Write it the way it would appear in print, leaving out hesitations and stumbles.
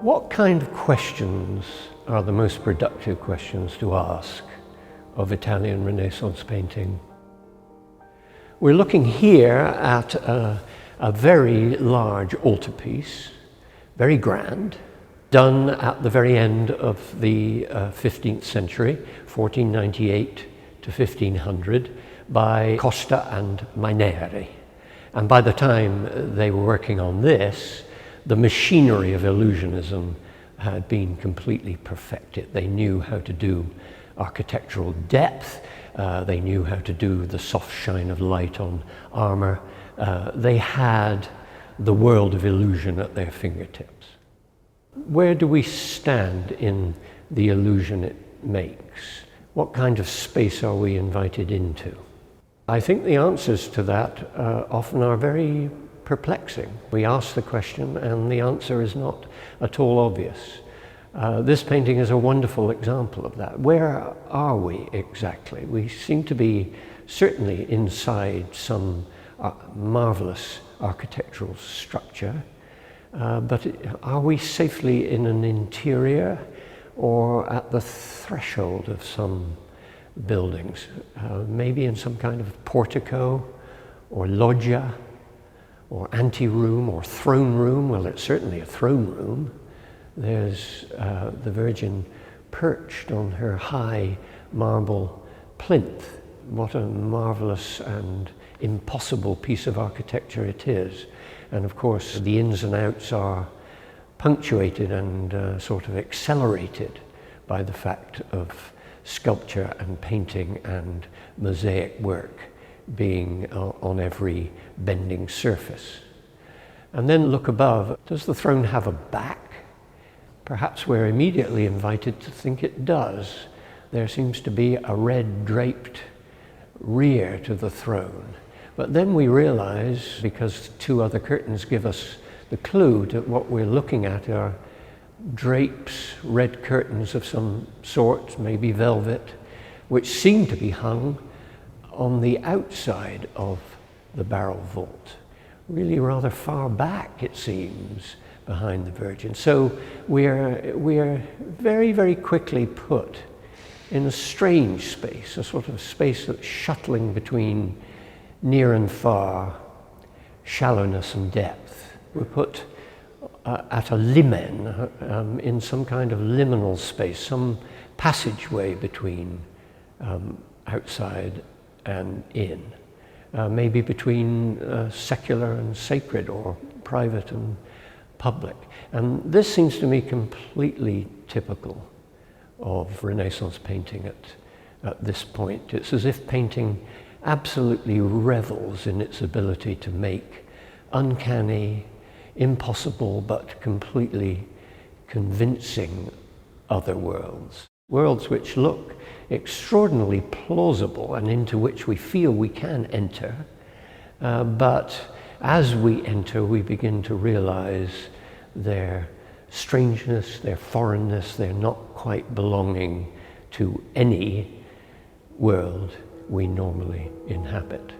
What kind of questions are the most productive questions to ask of Italian Renaissance painting? We're looking here at a very large altarpiece, very grand, done at the very end of the 15th century, 1498 to 1500, by Costa and Maineri. And by the time they were working on this, the machinery of illusionism had been completely perfected. They knew how to do architectural depth, they knew how to do the soft shine of light on armor. They had the world of illusion at their fingertips. Where do we stand in the illusion it makes? What kind of space are we invited into? I think the answers to that often are very perplexing. We ask the question and the answer is not at all obvious. This painting is a wonderful example of that. Where are we exactly? We seem to be certainly inside some marvelous architectural structure, but are we safely in an interior or at the threshold of some buildings? Maybe in some kind of portico or loggia or anteroom or throne room. Well, it's certainly a throne room. There's the Virgin perched on her high marble plinth. What a marvelous and impossible piece of architecture it is. And of course, the ins and outs are punctuated and sort of accelerated by the fact of sculpture and painting and mosaic work being on every bending surface. And then look above. Does the throne have a back? Perhaps we're immediately invited to think it does. There seems to be a red draped rear to the throne. But then we realize, because two other curtains give us the clue that what we're looking at are drapes, red curtains of some sort, maybe velvet, which seem to be hung on the outside of the barrel vault, really rather far back, it seems, behind the Virgin. So we're very, very quickly put in a strange space, a sort of space that's shuttling between near and far, shallowness and depth. We're put at a limen, in some kind of liminal space, some passageway between outside and in, maybe between secular and sacred, or private and public. And this seems to me completely typical of Renaissance painting at this point. It's as if painting absolutely revels in its ability to make uncanny, impossible, but completely convincing other worlds. Worlds which look extraordinarily plausible and into which we feel we can enter, but as we enter, we begin to realize their strangeness, their foreignness, their not quite belonging to any world we normally inhabit.